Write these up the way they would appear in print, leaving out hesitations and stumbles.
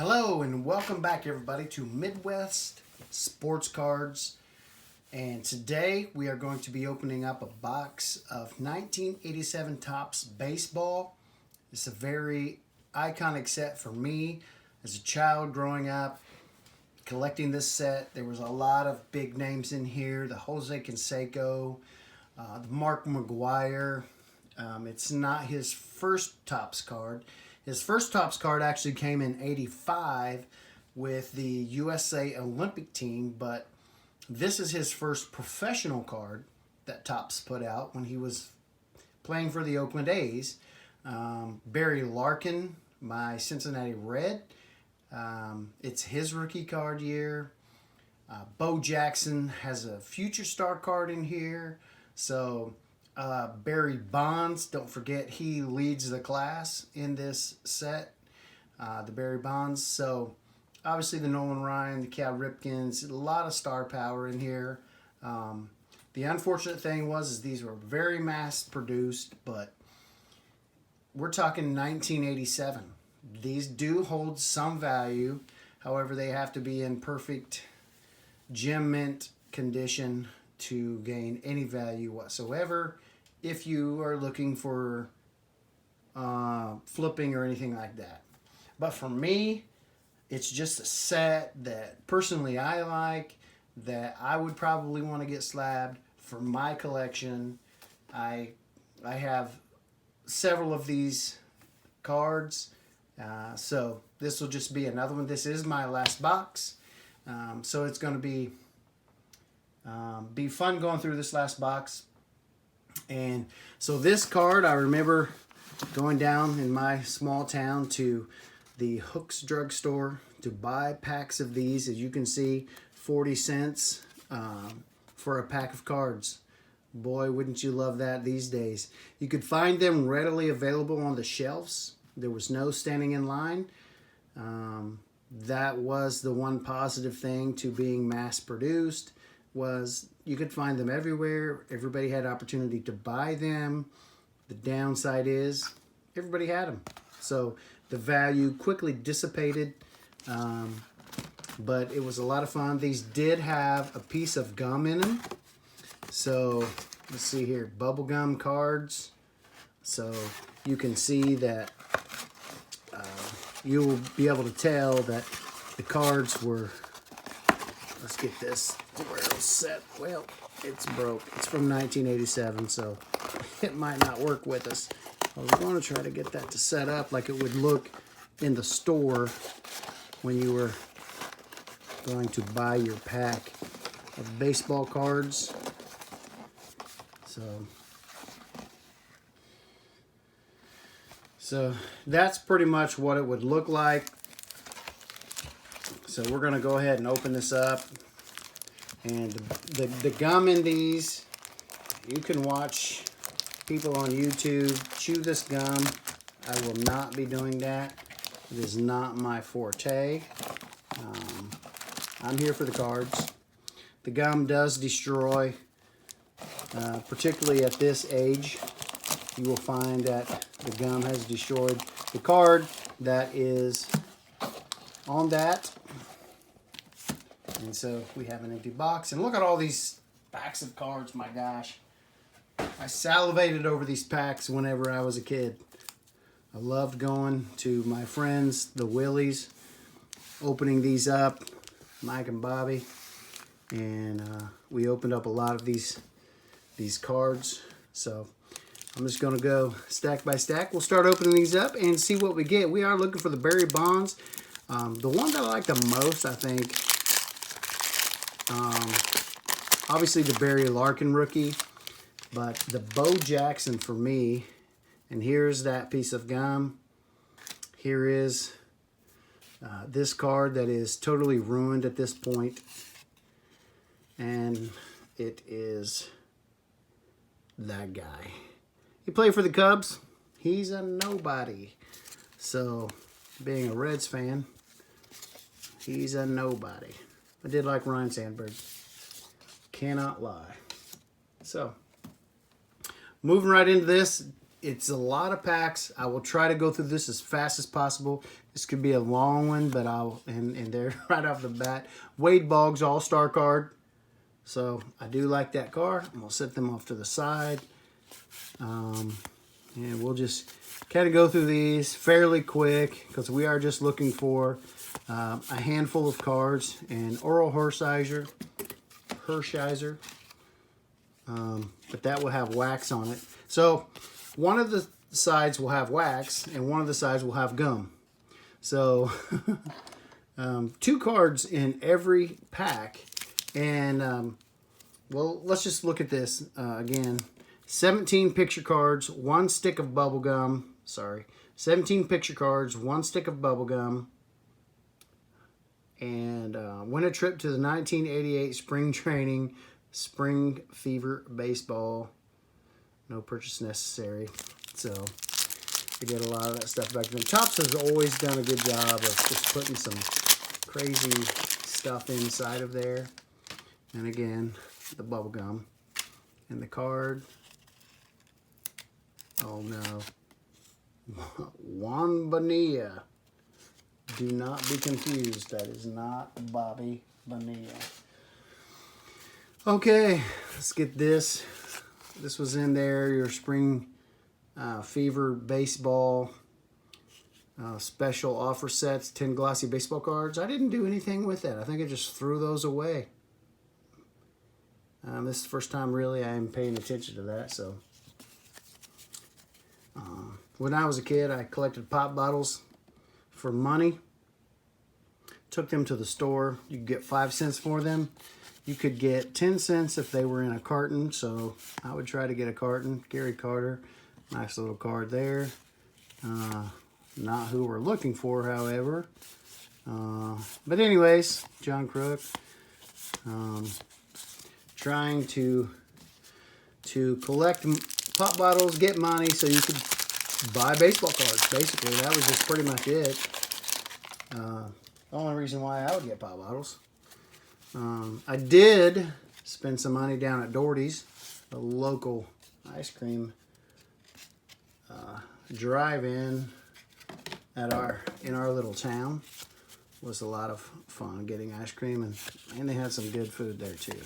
Hello and welcome back everybody to Midwest Sports Cards, and today we are going to be opening up a box of 1987 Topps Baseball. It's a very iconic set for me as a child growing up collecting this set. There was a lot of big names in here: the Jose Canseco, the Mark McGuire. It's not his first Topps card. His first Topps card actually came in '85 with the USA Olympic team, but this is his first professional card that Topps put out when he was playing for the Oakland A's. Barry Larkin, my Cincinnati Red. It's his rookie card year. Bo Jackson has a future star card in here. So Barry Bonds, don't forget, he leads the class in this set, the Barry Bonds. So obviously the Nolan Ryan, the Cal Ripkins, a lot of star power in here. The unfortunate thing is these were very mass produced, but we're talking 1987. These do hold some value. However, they have to be in perfect gem mint condition to gain any value whatsoever if you are looking for flipping or anything like that. But for me, it's just a set that personally I like, that I would probably want to get slabbed for my collection. I have several of these cards, so this will just be another one. This is my last box, so it's going to be fun going through this last box. And so this card, I remember going down in my small town to the Hook's Drug Store to buy packs of these. As you can see, 40 cents for a pack of cards. Boy, wouldn't you love that these days. You could find them readily available on the shelves. There was no standing in line. That was the one positive thing to being mass produced, was you could find them everywhere. Everybody had opportunity to buy them. The downside is everybody had them. So the value quickly dissipated, but it was a lot of fun. These did have a piece of gum in them. So let's see here, bubblegum cards. So you can see that you will be able to tell that the cards were, let's get this to where it's set. Well, it's broke. It's from 1987, so it might not work with us. I was going to try to get that to set up like it would look in the store when you were going to buy your pack of baseball cards. So that's pretty much what it would look like. So we're going to go ahead and open this up. And the gum in these, you can watch people on YouTube chew this gum. I will not be doing that. It is not my forte. I'm here for the cards. The gum does destroy, particularly at this age. You will find that the gum has destroyed the card that is on that. And so we have an empty box. And look at all these packs of cards, my gosh. I salivated over these packs whenever I was a kid. I loved going to my friends, the Willies, opening these up, Mike and Bobby. And we opened up a lot of these cards. So I'm just going to go stack by stack. We'll start opening these up and see what we get. We are looking for the Barry Bonds. The one that I like the most, I think, obviously the Barry Larkin rookie, but the Bo Jackson for me. And here's that piece of gum. Here is this card that is totally ruined at this point. And it is that guy. He played for the Cubs. He's a nobody. So, being a Reds fan, he's a nobody. I did like Ryan Sandberg. Cannot lie. So, moving right into this. it's a lot of packs. I will try to go through this as fast as possible. This could be a long one, but and there right off the bat, Wade Boggs All-Star card. So I do like that card. I'm gonna set them off to the side, and we'll just kind of go through these fairly quick because we are just looking for a handful of cards. And Oral Hershiser, but that will have wax on it. So one of the sides will have wax and one of the sides will have gum. So 2 cards in every pack. And well, let's just look at this again. 17 picture cards, 1 stick of bubble gum. Sorry, 17 picture cards, 1 stick of bubble gum. And win a trip to the 1988 spring training, spring fever baseball. No purchase necessary. So we get a lot of that stuff back then. Topps has always done a good job of just putting some crazy stuff inside of there. And again, the bubble gum and the card. Oh no. Juan Bonilla. Do not be confused. That is not Bobby Bonilla. Okay, let's get this. This was in there, your spring fever baseball special offer sets, 10 glossy baseball cards. I didn't do anything with that. I think I just threw those away. This is the first time really I am paying attention to that. So when I was a kid, I collected pop bottles for money. Took them to the store. You could get 5 cents for them. You could get 10 cents if they were in a carton. So I would try to get a carton. Gary Carter, nice little card there. Not who we're looking for, however. But anyways, John Crook. Trying to collect pop bottles, get money so you could buy baseball cards. Basically, that was just pretty much it. The only reason why I would get pop bottles. I did spend some money down at Doherty's, a local ice cream drive-in in our little town. It was a lot of fun getting ice cream, and they had some good food there too.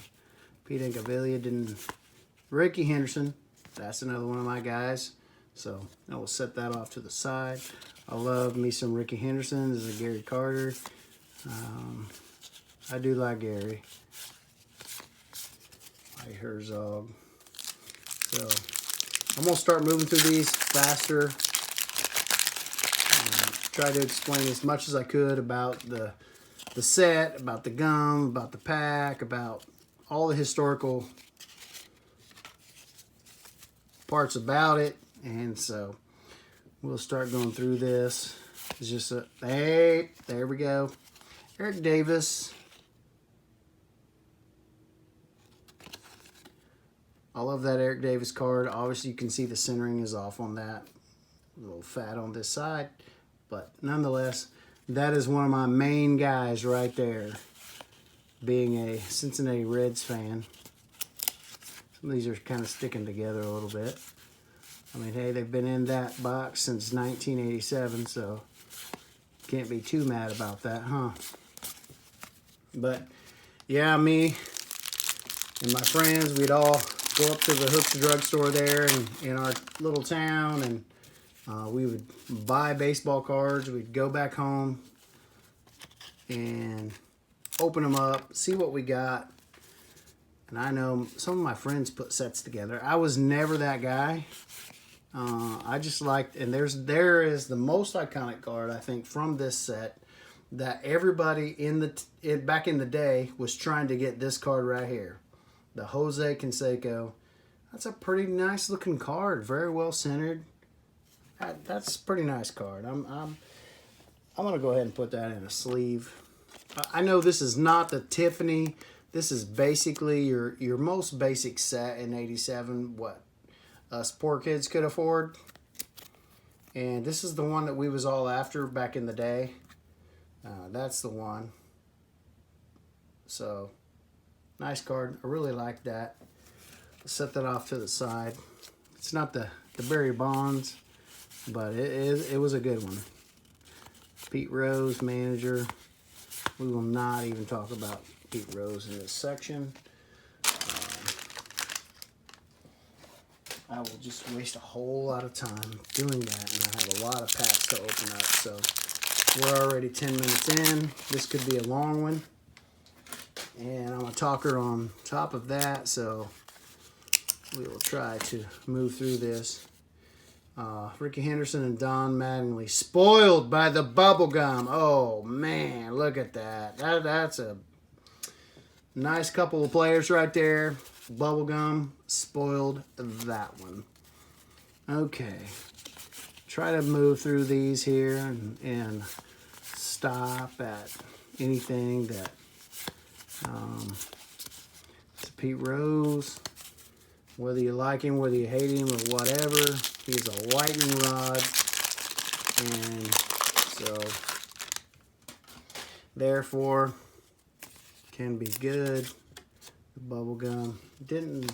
Pete Incaviglia didn't. Ricky Henderson, that's another one of my guys. So I will set that off to the side. I love me some Ricky Henderson. This is a Gary Carter. I do like Gary. Like Herzog. So I'm going to start moving through these faster. Try to explain as much as I could about the set, about the gum, about the pack, about all the historical parts about it. And so we'll start going through this. It's just hey, there we go. Eric Davis. I love that Eric Davis card. Obviously, you can see the centering is off on that. A little fat on this side. But nonetheless, that is one of my main guys right there. Being a Cincinnati Reds fan. Some of these are kind of sticking together a little bit. I mean, hey, they've been in that box since 1987, so can't be too mad about that, huh? But, yeah, me and my friends, we'd all go up to the Hooks drugstore there in our little town, and we would buy baseball cards. We'd go back home and open them up, see what we got. And I know some of my friends put sets together. I was never that guy. I just liked, and there is the most iconic card, I think, from this set that everybody back in the day was trying to get this card right here. The Jose Canseco. That's a pretty nice looking card. Very well centered. That's a pretty nice card. I'm going to go ahead and put that in a sleeve. I know this is not the Tiffany. This is basically your most basic set in 87, what us poor kids could afford. And this is the one that we was all after back in the day. That's the one. So, nice card. I really like that. Set that off to the side. It's not the the Barry Bonds, but it was a good one. Pete Rose, manager. We will not even talk about Pete Rose in this section. I will just waste a whole lot of time doing that, and I have a lot of packs to open up. So we're already 10 minutes in. This could be a long one. And I'm a talker on top of that, so we will try to move through this. Ricky Henderson and Don Mattingly, spoiled by the bubble gum. Oh, man, look at that. That's a nice couple of players right there. Bubble gum spoiled that one. Okay. Try to move through these here and stop at anything that it's Pete Rose. Whether you like him, whether you hate him, or whatever, he's a lightning rod. And so, therefore, can be good. The bubble gum. Didn't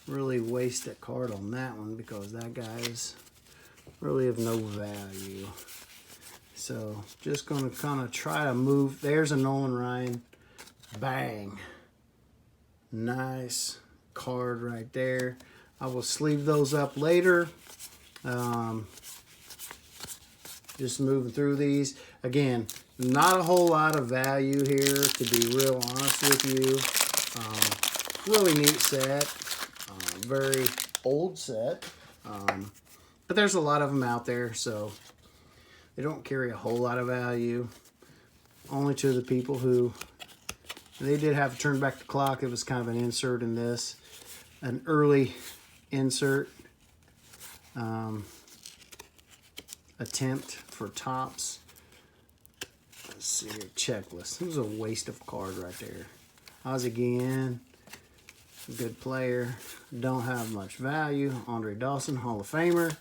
really waste a card on that one because that guy is really of no value. So, just going to kind of try to move. There's a Nolan Ryan. Bang. Nice card right there. I will sleeve those up later. Just moving through these. Again, not a whole lot of value here, to be real honest with you. Really neat set. Very old set. But there's a lot of them out there, so they don't carry a whole lot of value. Only to the people who... They did have to turn back the clock. It was kind of an insert in this. An early insert. Attempt for tops. Let's see here. Checklist. It was a waste of card right there. Ozzie Guillen. Good player. Don't have much value. Andre Dawson, Hall of Famer.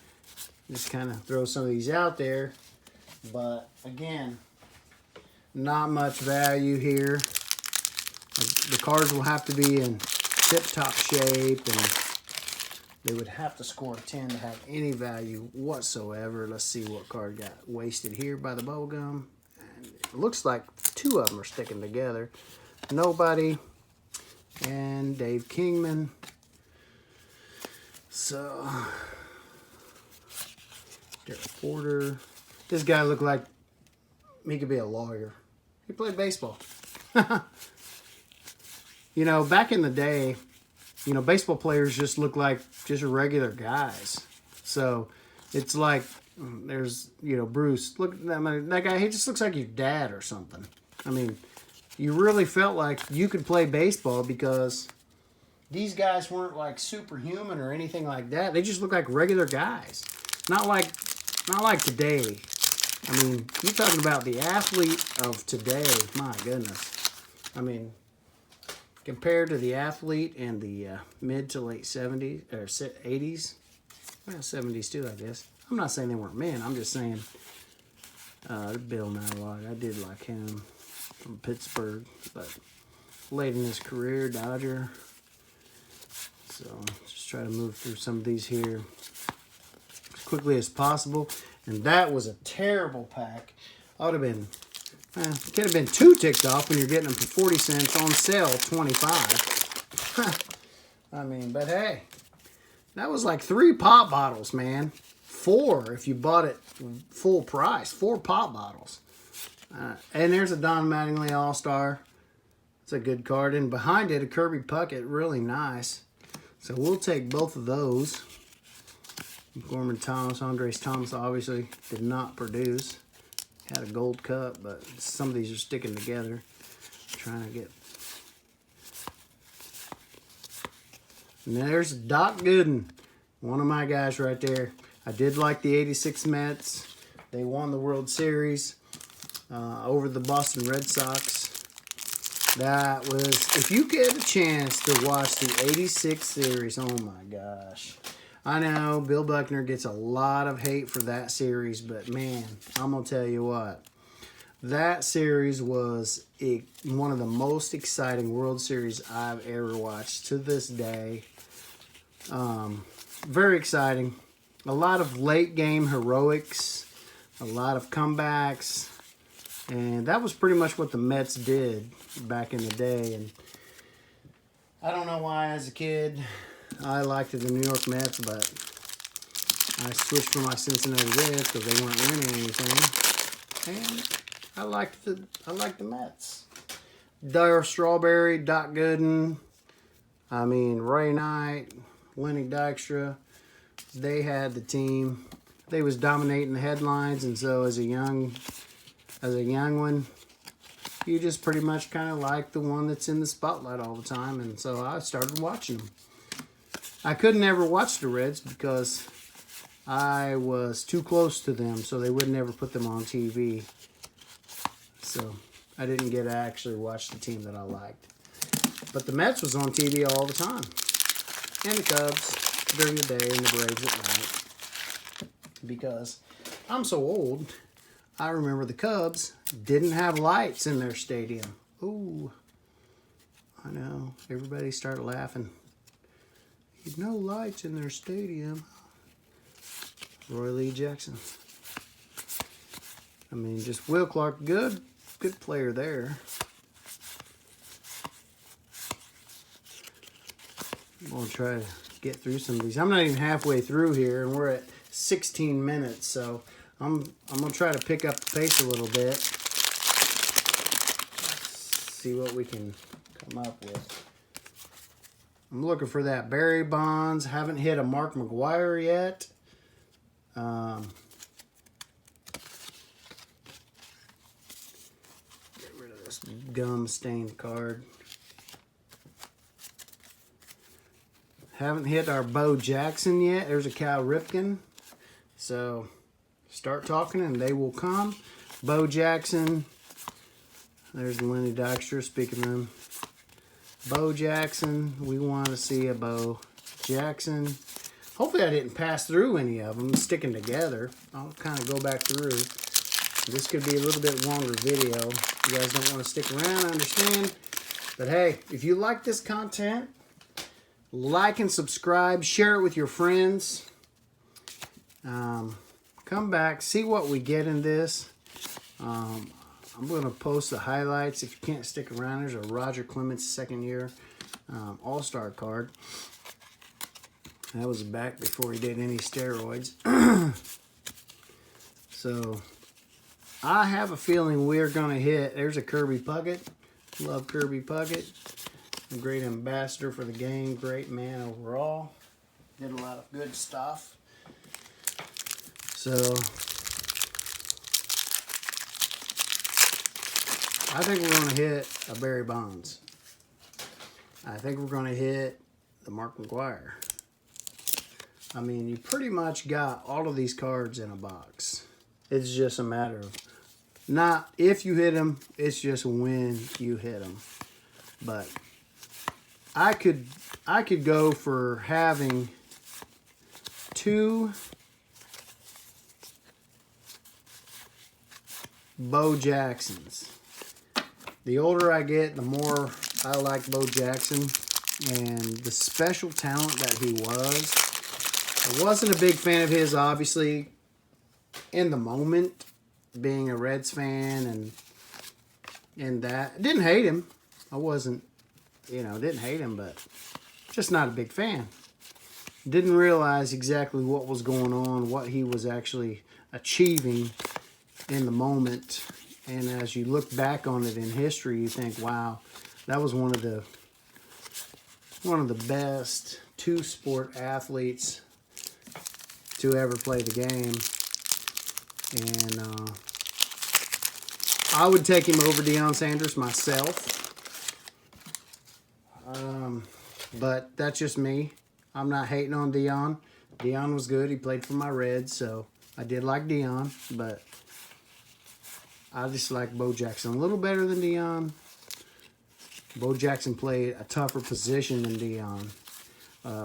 Just kind of throw some of these out there. But, again, not much value here. The cards will have to be in tip-top shape, and they would have to score a 10 to have any value whatsoever. Let's see what card got wasted here by the bubblegum. And it looks like two of them are sticking together. Nobody and Dave Kingman. So, Derek Porter. This guy looked like he could be a lawyer. He played baseball. You know, back in the day, you know, baseball players just look like just regular guys. So it's like there's, you know, Bruce. Look, I mean, that guy, he just looks like your dad or something. I mean, you really felt like you could play baseball because these guys weren't like superhuman or anything like that. They just look like regular guys. Not like today. I mean, you're talking about the athlete of today. My goodness. I mean, compared to the athlete in the mid to late 70s or 80s, well, 70s too, I guess. I'm not saying they weren't men. I'm just saying Bill Nylander. I did like him from Pittsburgh, but late in his career, Dodger. So just try to move through some of these here as quickly as possible. And that was a terrible pack. I would have been... it could have been too ticked off when you're getting them for 40 cents on sale, 25. I mean, but hey, that was like 3 pop bottles, man. 4 if you bought it full price. 4 pop bottles. And there's a Don Mattingly All-Star. It's a good card. And behind it, a Kirby Puckett, really nice. So we'll take both of those. Gorman Thomas, Andres Thomas obviously did not produce. Had a gold cup, but some of these are sticking together. Trying to get. And there's Doc Gooden, one of my guys right there. I did like the 86 Mets. They won the World Series over the Boston Red Sox. That was, if you get a chance to watch the 86 series, oh my gosh. I know Bill Buckner gets a lot of hate for that series, but man, I'm going to tell you what. That series was one of the most exciting World Series I've ever watched to this day. Very exciting. a lot of late game heroics, a lot of comebacks, and that was pretty much what the Mets did back in the day. And I don't know why as a kid I liked the New York Mets, but I switched for my Cincinnati Reds because they weren't winning anything. And I liked the Mets. Darryl Strawberry, Doc Gooden, Ray Knight, Lenny Dykstra. They had the team. They was dominating the headlines, and so as a young one, you just pretty much kind of like the one that's in the spotlight all the time, and so I started watching them. I couldn't ever watch the Reds because I was too close to them, so they would never put them on TV. So I didn't get to actually watch the team that I liked. But the Mets was on TV all the time. And the Cubs during the day and the Braves at night. Because I'm so old, I remember the Cubs didn't have lights in their stadium. Ooh, I know. Everybody started laughing. No lights in their stadium. Roy Lee Jackson. Just Will Clark, good player there. I'm going to try to get through some of these. I'm not even halfway through here, and we're at 16 minutes, so I'm going to try to pick up the pace a little bit. See what we can come up with. I'm looking for that Barry Bonds. Haven't hit a Mark McGwire yet. Get rid of this gum-stained card. Haven't hit our Bo Jackson yet. There's a Cal Ripken. So start talking and they will come. Bo Jackson. There's Lenny Dykstra, speaking of him. Bo Jackson. We want to see a Bo Jackson. Hopefully I didn't pass through any of them, sticking together. I'll kind of go back through. This could be a little bit longer video. You guys don't want to stick around, I understand. But hey, if you like this content, like and subscribe. Share it with your friends. Come back, see what we get in this. I'm going to post the highlights. If you can't stick around, there's a Roger Clemens second-year All-Star card. That was back before he did any steroids. So, I have a feeling we're going to hit. There's a Kirby Puckett. Love Kirby Puckett. A great ambassador for the game. Great man overall. Did a lot of good stuff. So, I think we're going to hit a Barry Bonds. I think we're going to hit the Mark McGwire. You pretty much got all of these cards in a box. It's just a matter of not if you hit them, it's just when you hit them. But I could go for having 2 Bo Jacksons. The older I get, the more I like Bo Jackson and the special talent that he was. I wasn't a big fan of his, obviously, in the moment, being a Reds fan and that. Didn't hate him. I wasn't, didn't hate him, but just not a big fan. Didn't realize exactly what was going on, what he was actually achieving in the moment. And as you look back on it in history, you think, wow, that was one of the best two-sport athletes to ever play the game. And I would take him over Deion Sanders myself. But that's just me. I'm not hating on Deion. Deion was good. He played for my Reds, so I did like Deion. But I just like Bo Jackson a little better than Deion. Bo Jackson played a tougher position than Deion,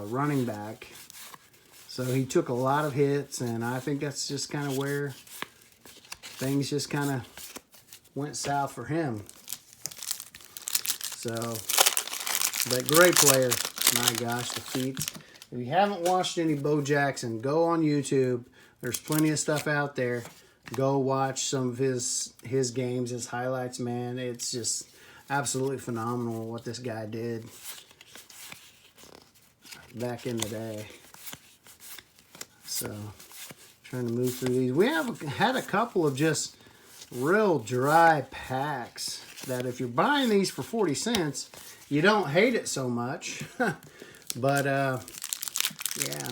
running back. So he took a lot of hits, and I think that's just kind of where things just kind of went south for him. So, but great player. My gosh, the feet. If you haven't watched any Bo Jackson, go on YouTube. There's plenty of stuff out there. Go watch some of his games, his highlights, man. It's just absolutely phenomenal what this guy did back in the day. So, trying to move through these. We have had a couple of just real dry packs that if you're buying these for 40 cents, you don't hate it so much. But, yeah,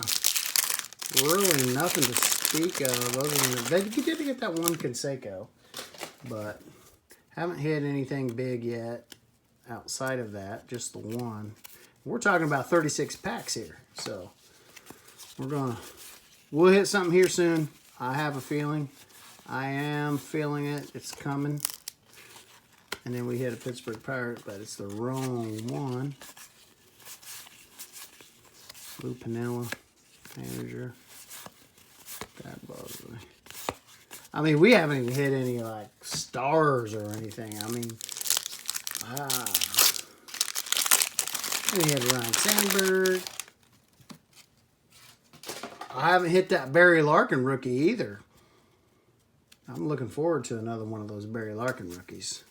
really nothing to speak of other than they did get that one Canseco, but haven't hit anything big yet outside of that, just the one. We're talking about 36 packs here, so we'll hit something here soon. I have a feeling. I am feeling it. It's coming. And then we hit a Pittsburgh Pirate, but it's the wrong one. Blue Panilla, Manager. That bothers me. I mean, we haven't even hit any, like, stars or anything. I mean, we had Ryan Sandberg. I haven't hit that Barry Larkin rookie either. I'm looking forward to another one of those Barry Larkin rookies.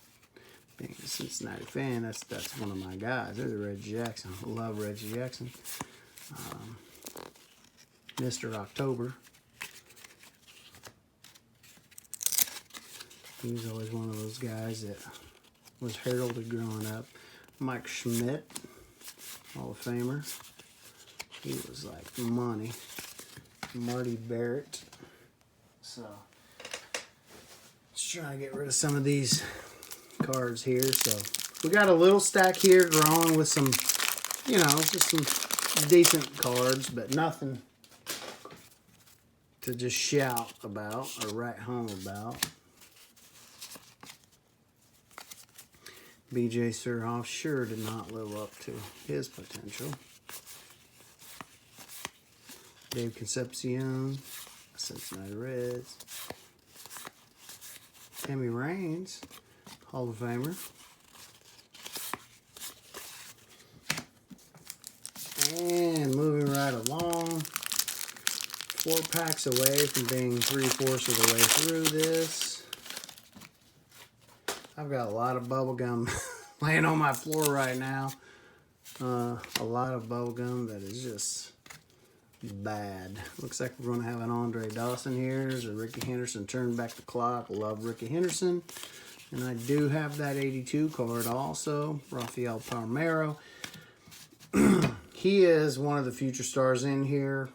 Being a Cincinnati fan, that's one of my guys. There's a Reggie Jackson. I love Reggie Jackson. Mr. October. He was always one of those guys that was heralded growing up. Mike Schmidt, Hall of Famer. He was like money. Marty Barrett. So, let's try to get rid of some of these cards here. So, we got a little stack here growing with some, you know, just some decent cards, but nothing to just shout about or write home about. B.J. Surhoff sure did not live up to his potential. Dave Concepcion, Cincinnati Reds. Tammy Raines, Hall of Famer. And moving right along, 4 packs away from being 3/4 of the way through this. I've got a lot of bubble gum laying on my floor right now. A lot of bubble gum that is just bad. Looks like we're going to have an Andre Dawson here. There's a Ricky Henderson, turn back the clock. Love Ricky Henderson. And I do have that 82 card also. Rafael Palmeiro. He is one of the future stars in here.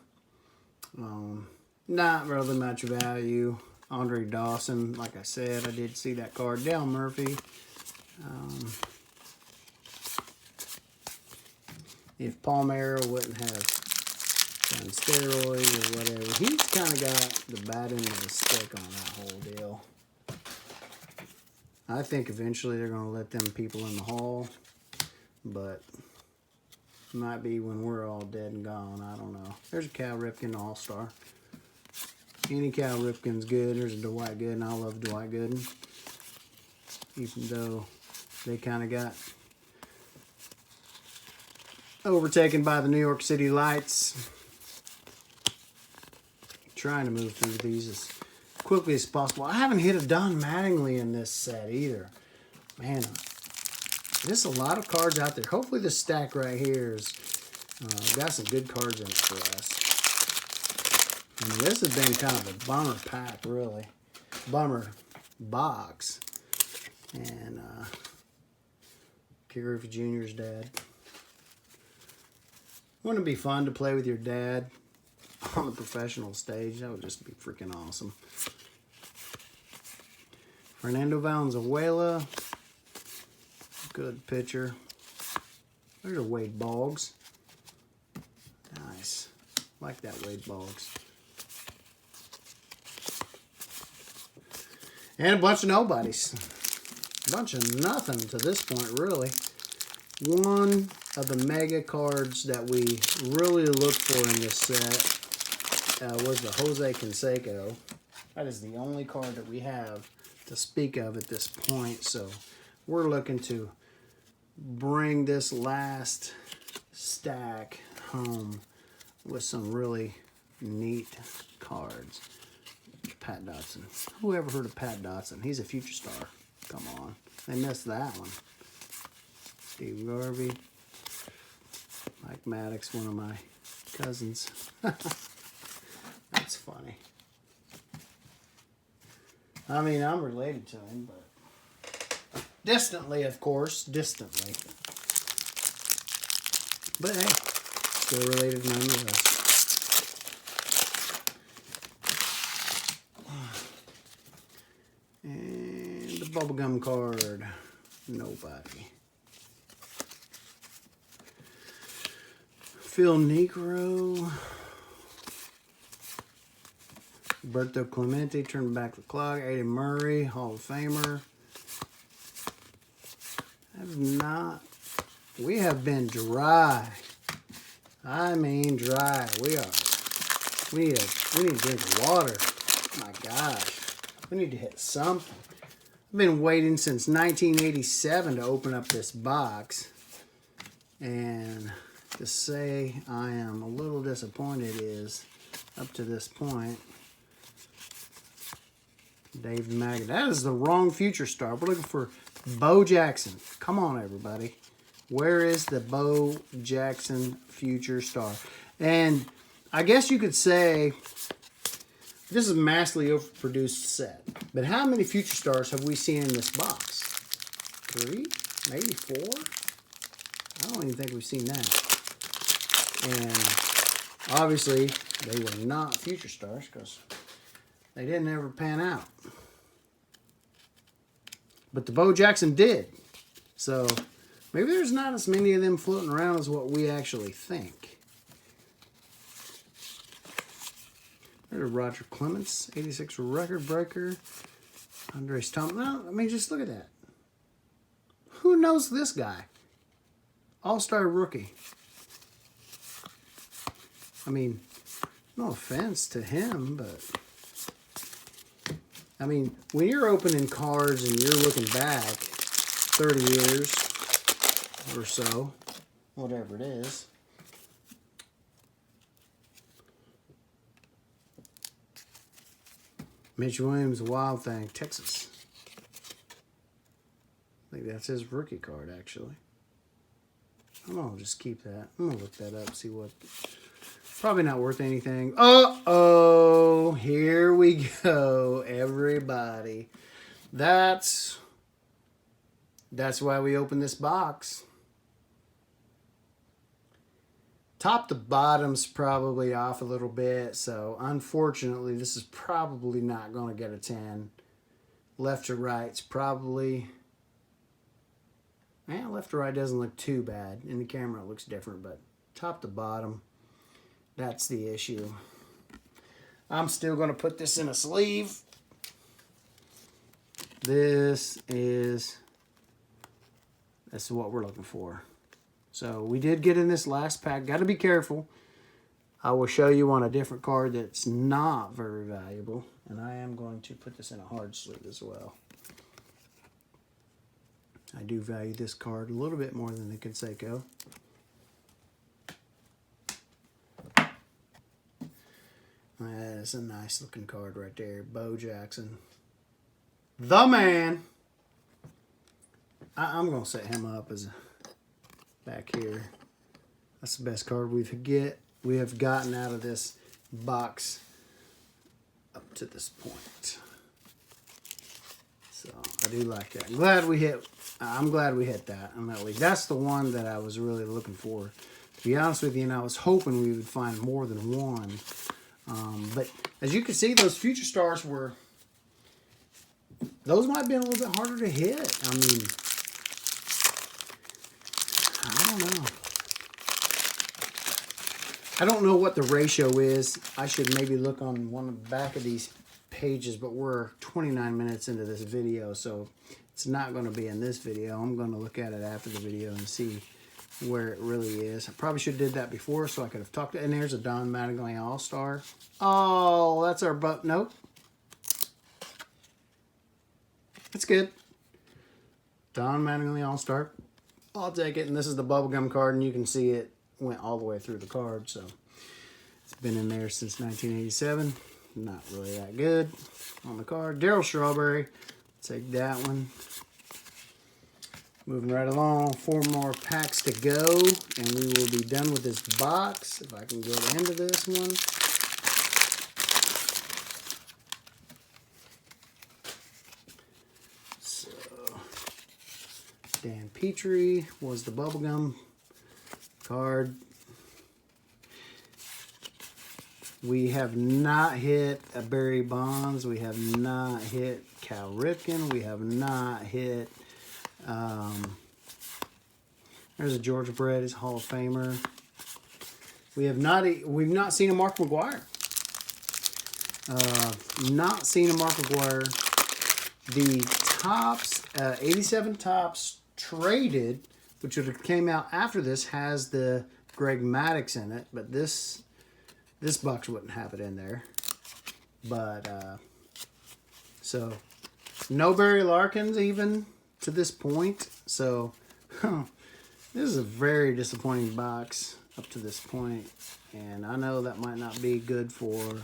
Not really much value. Andre Dawson, like I said, I did see that card. Dale Murphy. If Palmeiro wouldn't have done steroids or whatever, he's kind of got the bad end of the stick on that whole deal. I think eventually they're going to let them people in the hall, but it might be when we're all dead and gone. I don't know. There's a Cal Ripken All-Star. Any Cal Ripken's good. There's a Dwight Gooden. I love Dwight Gooden. Even though they kind of got overtaken by the New York City Lights. Trying to move through these as quickly as possible. I haven't hit a Don Mattingly in this set either. Man, there's a lot of cards out there. Hopefully this stack right here is got some good cards in it for us. And this has been kind of a bummer pack, really. Bummer box. And Ken Griffey Jr.'s dad. Wouldn't it be fun to play with your dad on the professional stage? That would just be freaking awesome. Fernando Valenzuela. Good pitcher. There's a Wade Boggs. Nice. Like that Wade Boggs. And a bunch of nobodies. A bunch of nothing to this point, really. One of the mega cards that we really looked for in this set was the Jose Canseco. That is the only card that we have to speak of at this point. So we're looking to bring this last stack home with some really neat cards. Pat Dotson. Who ever heard of Pat Dotson? He's a future star. Come on. They missed that one. Steve Garvey. Mike Maddox, one of my cousins. That's funny. I mean, I'm related to him, but distantly, of course. Distantly. But hey, still related nonetheless. And the bubblegum card. Nobody. Phil Negro. Berto Clemente, turn back the clock. Aiden Murray, Hall of Famer. We have been dry. I mean dry. We need to drink water. Oh my gosh. We need to hit something. I've been waiting since 1987 to open up this box. And to say I am a little disappointed is, up to this point, Dave Maggot. That is the wrong future star. We're looking for Bo Jackson. Come on, everybody. Where is the Bo Jackson future star? And I guess you could say this is a massively overproduced set. But how many future stars have we seen in this box? 3? Maybe 4? I don't even think we've seen that. And obviously, they were not future stars because they didn't ever pan out. But the Bo Jackson did. So maybe there's not as many of them floating around as what we actually think. There's Roger Clemens, 86 record breaker. Andres Thomas. No, I mean, just look at that. Who knows this guy? All-star rookie. I mean, no offense to him, but I mean, when you're opening cards and you're looking back 30 years or so, whatever it is, Mitch Williams, Wild Thing, Texas. I think that's his rookie card, actually. I'm going to just keep that. I'm going to look that up, see what... Probably not worth anything. Uh-oh, here we go, everybody. That's why we opened this box. Top to bottom's probably off a little bit, so unfortunately this is probably not going to get a 10. Left to right's probably... left to right doesn't look too bad. In the camera it looks different, but top to bottom, that's the issue. I'm still going to put this in a sleeve. This is what we're looking for. So we did get in this last pack. Got to be careful. I will show you on a different card that's not very valuable. And I am going to put this in a hard sleeve as well. I do value this card a little bit more than the Canseco. That's a nice looking card right there. Bo Jackson. The man. I'm going to set him up as back here. That's the best card we have gotten out of this box up to this point. So I do like that. I'm glad we hit that on that league. That's the one that I was really looking for. To be honest with you, and I was hoping we would find more than one. But as you can see, those future stars those might have been a little bit harder to hit. I mean, I don't know. I don't know what the ratio is. I should maybe look on one of the back of these pages, but we're 29 minutes into this video, so it's not going to be in this video. I'm going to look at it after the video and see where it really is. I probably should have did that before so I could have talked to it. And there's a Don Mattingly All-Star. Oh, that's our nope. That's good. Don Mattingly All-Star. I'll take it. And this is the bubblegum card, and you can see it went all the way through the card. So It's been in there since 1987. Not really that good on the card. Daryl Strawberry. Take that one. Moving right along. 4 more packs to go, and we will be done with this box. If I can go to the end of this one. So, Dan Petrie was the bubblegum card. We have not hit a Barry Bonds. We have not hit Cal Ripken. We have not hit... there's a George Brett, his Hall of Famer. We've not seen a Mark McGwire. Not seen a Mark McGwire. The Topps, 87 Topps traded, which would have came out after this, has the Greg Maddux in it, but this box wouldn't have it in there. But so no Barry Larkins even to this point. So this is a very disappointing box up to this point, and I know that might not be good for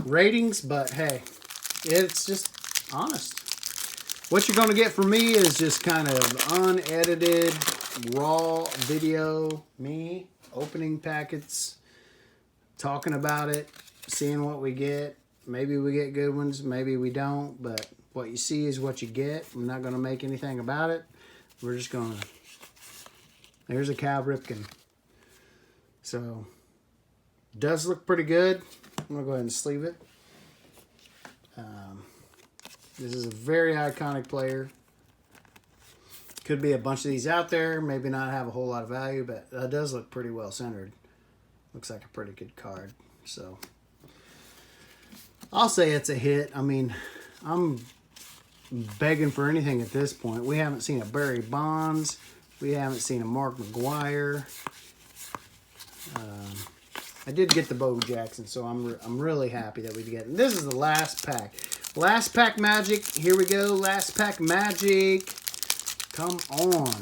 ratings, but hey, it's just honest. What you're going to get from me is just kind of unedited, raw video, me opening packets, talking about it, seeing what we get. Maybe we get good ones, maybe we don't, but what you see is what you get. I'm not going to make anything about it. We're just going to... There's a Cal Ripken. So, does look pretty good. I'm going to go ahead and sleeve it. This is a very iconic player. Could be a bunch of these out there. Maybe not have a whole lot of value, but that does look pretty well centered. Looks like a pretty good card. So, I'll say it's a hit. I mean, I'm begging for anything at this point. We haven't seen a Barry Bonds. We haven't seen a Mark McGwire. I did get the Bo Jackson, so I'm really happy that we get it. This is the last pack. Last pack magic. Here we go. Last pack magic. Come on.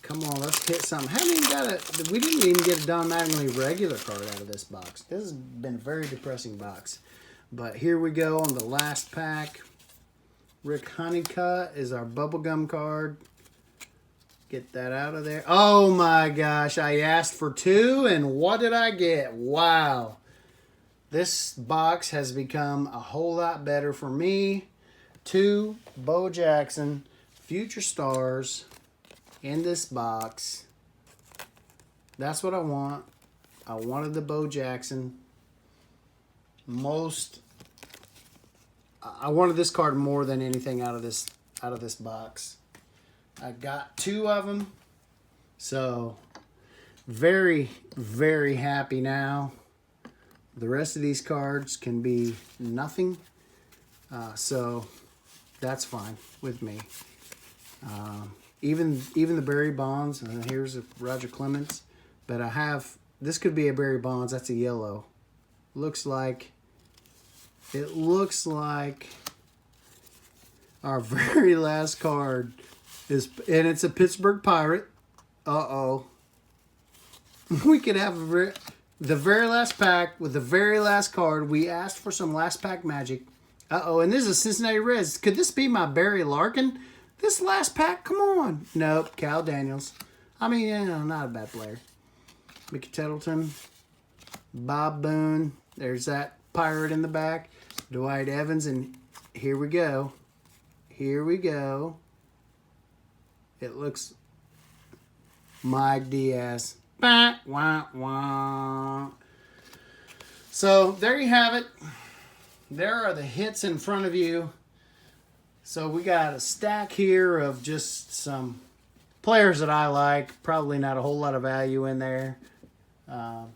Come on. Let's hit something. We didn't even get a Don Mattingly regular card out of this box. This has been a very depressing box. But here we go on the last pack. Rick Honeycutt is our bubblegum card. Get that out of there. Oh my gosh. I asked for 2, and what did I get? Wow. This box has become a whole lot better for me. 2 Bo Jackson Future Stars in this box. That's what I want. I wanted the Bo Jackson. I wanted this card more than anything out of this box. I got 2 of them. So, very, very happy now. The rest of these cards can be nothing. So, that's fine with me. Even the Barry Bonds. And here's a Roger Clemens. But I have... This could be a Barry Bonds. That's a yellow. It looks like our very last card is... And it's a Pittsburgh Pirate. Uh-oh. We could have the very last pack with the very last card. We asked for some last pack magic. Uh-oh, and this is a Cincinnati Reds. Could this be my Barry Larkin? This last pack? Come on. Nope, Cal Daniels. I mean, not a bad player. Mickey Tettleton. Bob Boone. There's that Pirate in the back. Dwight Evans, and here we go. Here we go. It looks... Mike Diaz. Bah, wah, wah. So, there you have it. There are the hits in front of you. So, we got a stack here of just some players that I like. Probably not a whole lot of value in there. So,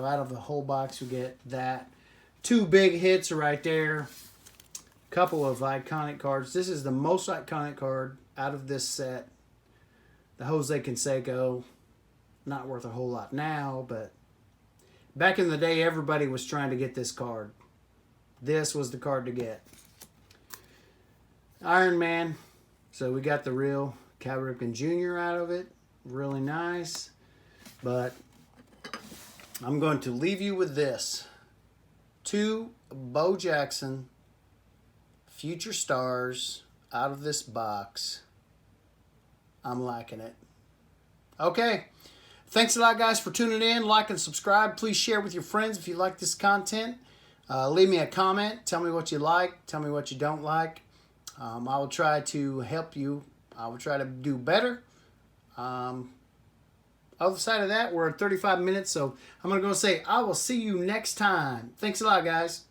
out of the whole box, we get that. 2 big hits right there. Couple of iconic cards. This is the most iconic card out of this set. The Jose Canseco, not worth a whole lot now, but back in the day, everybody was trying to get this card. This was the card to get. Iron Man. So we got the real Cal Ripken Jr. out of it. Really nice. But I'm going to leave you with this. 2 Bo Jackson future stars out of this box. I'm liking it. Okay. Thanks a lot, guys, for tuning in. Like and subscribe. Please share with your friends if you like this content. Leave me a comment. Tell me what you like. Tell me what you don't like. I will try to help you. I will try to do better. Other side of that, we're at 35 minutes, so I'm going to go say I will see you next time. Thanks a lot, guys.